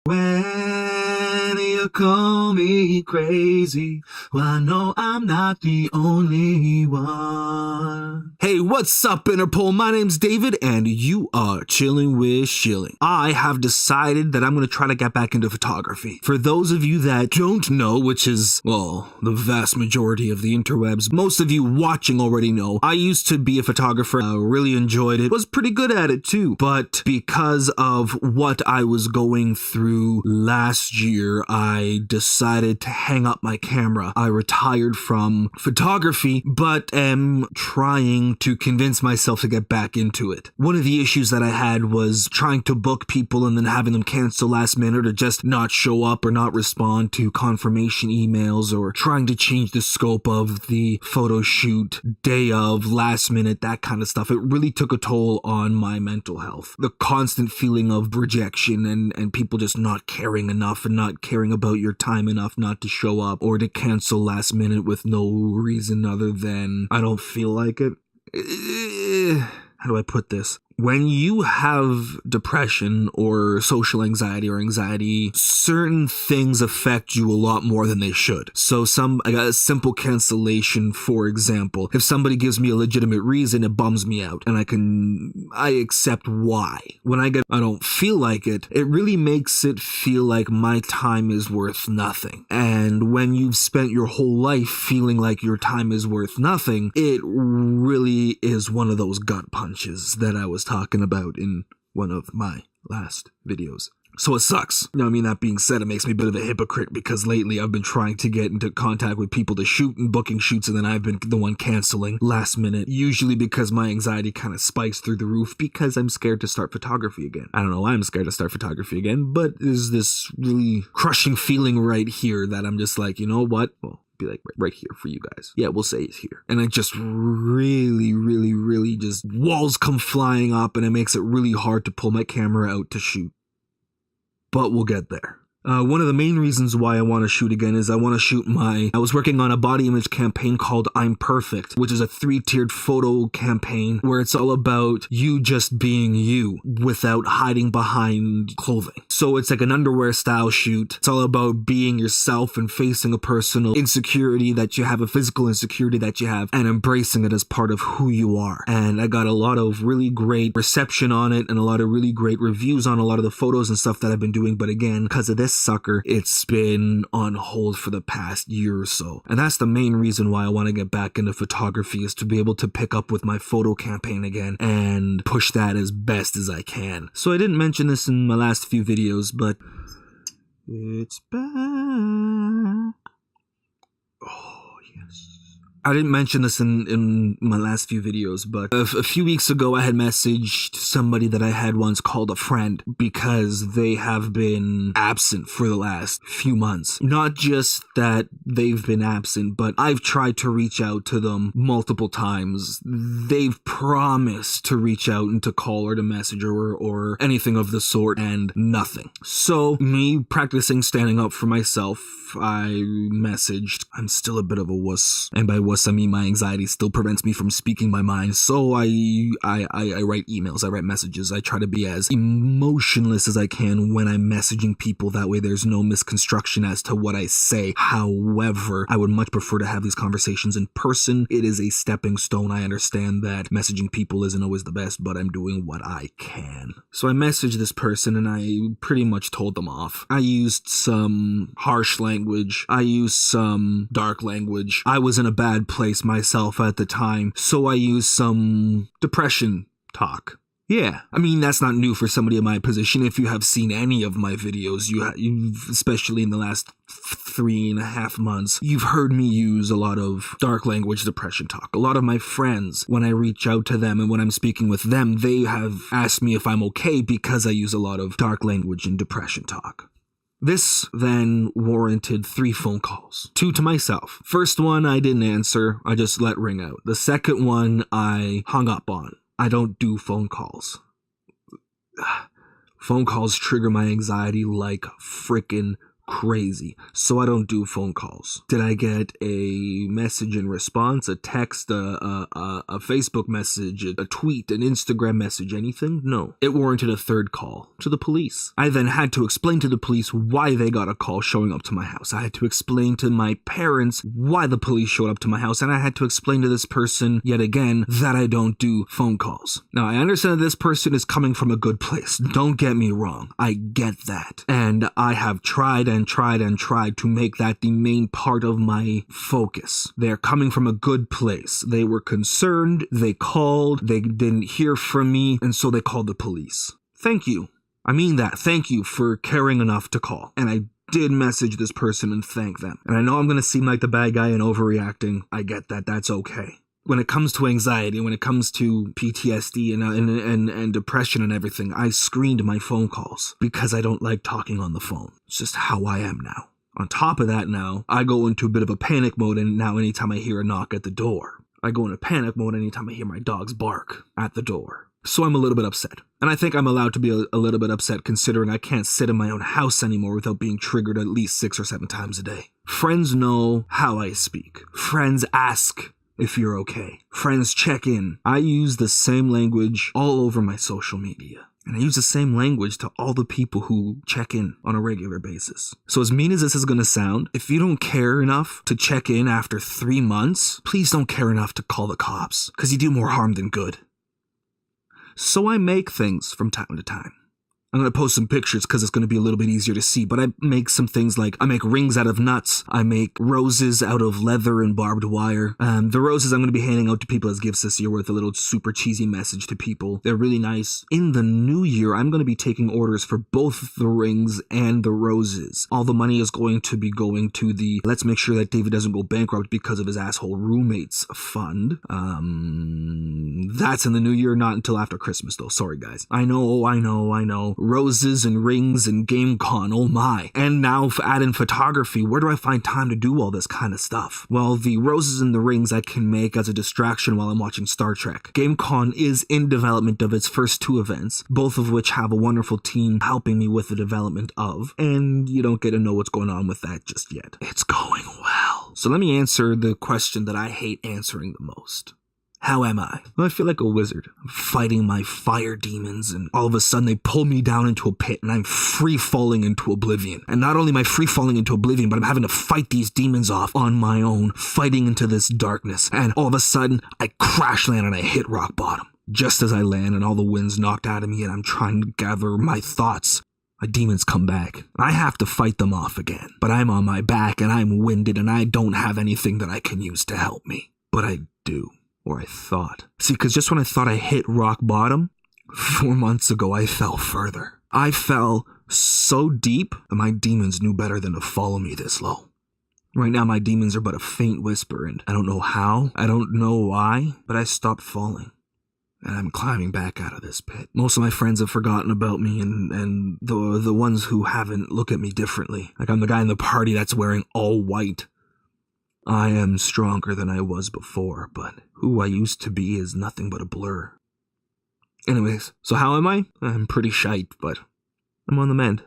When you call me crazy, well, I know I'm not the only one. Hey, what's up, Interpol? My name's David, and you are chilling with Schilling. I have decided that I'm going to try to get back into photography. For those of you that don't know, which is, well, the vast majority of the interwebs, most of you watching already know, I used to be a photographer. I really enjoyed it. Was pretty good at it too. But because of what I was going through last year, I decided to hang up my camera. I retired from photography, but am trying to convince myself to get back into it. One of the issues that I had was trying to book people and then having them cancel last minute or just not show up or not respond to confirmation emails, or trying to change the scope of the photo shoot day of, last minute, that kind of stuff. It really took a toll on my mental health. The constant feeling of rejection and people just not caring enough and not caring about your time enough not to show up or to cancel last minute with no reason other than I don't feel like it. How do I put this? When you have depression or social anxiety or anxiety, certain things affect you a lot more than they should. So I got a simple cancellation, for example. If somebody gives me a legitimate reason, it bums me out and I accept why. When I don't feel like it, it really makes it feel like my time is worth nothing. And when you've spent your whole life feeling like your time is worth nothing, it really is one of those gut punches that I was talking about in one of my last videos. So it sucks. That being said, it makes me a bit of a hypocrite because lately I've been trying to get into contact with people to shoot and booking shoots, and then I've been the one canceling last minute, usually because my anxiety kind of spikes through the roof because I'm scared to start photography again. I don't know why I'm scared to start photography again, but there's this really crushing feeling right here that I'm just like, you know what? Well, be like right here for you guys. Yeah, we'll say it's here. And it just really just walls come flying up, and it makes it really hard to pull my camera out to shoot. But we'll get there. One of the main reasons why I want to shoot again is I was working on a body image campaign called I'm Perfect, which is a 3-tiered photo campaign where it's all about you just being you without hiding behind clothing. So it's like an underwear style shoot. It's all about being yourself and facing a personal insecurity that you have, a physical insecurity that you have, and embracing it as part of who you are. And I got a lot of really great reception on it and a lot of really great reviews on a lot of the photos and stuff that I've been doing. But again, because of this sucker, it's been on hold for the past year or so. And that's the main reason why I want to get back into photography, is to be able to pick up with my photo campaign again and push that as best as I can. So I didn't mention this in my last few videos, but it's back. Oh, yes. I didn't mention this in my last few videos, but a few weeks ago I had messaged somebody that I had once called a friend because they have been absent for the last few months. Not just that they've been absent, but I've tried to reach out to them multiple times. They've promised to reach out and to call or to message or anything of the sort, and nothing. So me practicing standing up for myself, I messaged. I'm still a bit of a wuss, and by wuss I mean my anxiety still prevents me from speaking my mind. So I write emails, I write messages. I try to be as emotionless as I can when I'm messaging people. That way there's no misconstruction as to what I say. However, I would much prefer to have these conversations in person. It is a stepping stone. I understand that messaging people isn't always the best, but I'm doing what I can. So I messaged this person and I pretty much told them off. I used some harsh language. I used some dark language. I was in a bad place myself at the time, so I used some depression talk. Yeah, that's not new for somebody in my position. If you have seen any of my videos, you've especially in the last 3.5 months, you've heard me use a lot of dark language depression talk. A lot of my friends, when I reach out to them and when I'm speaking with them, they have asked me if I'm okay because I use a lot of dark language and depression talk. This then warranted 3 phone calls, 2 to myself. First one I didn't answer, I just let ring out. The second one I hung up on. I don't do phone calls. Phone calls trigger my anxiety like frickin' crazy, so I don't do phone calls. Did I get a message in response, a text, a Facebook message, a tweet, an Instagram message, anything? No. It warranted a third call to the police. I then had to explain to the police why they got a call showing up to my house. I had to explain to my parents why the police showed up to my house, and I had to explain to this person yet again that I don't do phone calls. Now, I understand that this person is coming from a good place. Don't get me wrong. I get that. And I have tried and tried and tried to make that the main part of my focus. They're coming from a good place. They were concerned. They called. They didn't hear from me, and so they called the police. Thank you. I mean that. Thank you for caring enough to call. And I did message this person and thank them. And I know I'm going to seem like the bad guy and overreacting. I get that. That's okay. When it comes to anxiety, when it comes to PTSD and depression and everything, I screened my phone calls because I don't like talking on the phone. It's just how I am now. On top of that now, I go into a bit of a panic mode, and now anytime I hear a knock at the door, I go into panic mode anytime I hear my dogs bark at the door. So I'm a little bit upset. And I think I'm allowed to be a little bit upset considering I can't sit in my own house anymore without being triggered at least 6 or 7 times a day. Friends know how I speak. Friends ask if you're okay. Friends check in. I use the same language all over my social media. And I use the same language to all the people who check in on a regular basis. So as mean as this is going to sound, if you don't care enough to check in after 3 months, please don't care enough to call the cops, because you do more harm than good. So I make things from time to time. I'm going to post some pictures because it's going to be a little bit easier to see, but I make some things like I make rings out of nuts. I make roses out of leather and barbed wire. The roses I'm going to be handing out to people as gifts this year with a little super cheesy message to people. They're really nice. In the new year, I'm going to be taking orders for both the rings and the roses. All the money is going to be going to the Let's Make Sure That David Doesn't Go Bankrupt Because of His Asshole Roommates fund. That's in the new year, not until after Christmas though. Sorry guys. I know. Roses and rings and GameCon, oh my. And now add in photography. Where do I find time to do all this kind of stuff? Well, the roses and the rings I can make as a distraction while I'm watching Star Trek. GameCon is in development of its first 2 events, both of which have a wonderful team helping me with the development of, and you don't get to know what's going on with that just yet. It's going well. So let me answer the question that I hate answering the most. How am I? Well, I feel like a wizard. I'm fighting my fire demons, and all of a sudden they pull me down into a pit, and I'm free-falling into oblivion. And not only am I free-falling into oblivion, but I'm having to fight these demons off on my own, fighting into this darkness. And all of a sudden, I crash land and I hit rock bottom. Just as I land and all the wind's knocked out of me and I'm trying to gather my thoughts, my demons come back. I have to fight them off again. But I'm on my back and I'm winded and I don't have anything that I can use to help me. But I do. Or I thought. See, because just when I thought I hit rock bottom, 4 months ago I fell further. I fell so deep that my demons knew better than to follow me this low. Right now my demons are but a faint whisper, and I don't know how, I don't know why, but I stopped falling. And I'm climbing back out of this pit. Most of my friends have forgotten about me, and the ones who haven't look at me differently. Like I'm the guy in the party that's wearing all white. I am stronger than I was before, but who I used to be is nothing but a blur. Anyways, so how am I? I'm pretty shite, but I'm on the mend.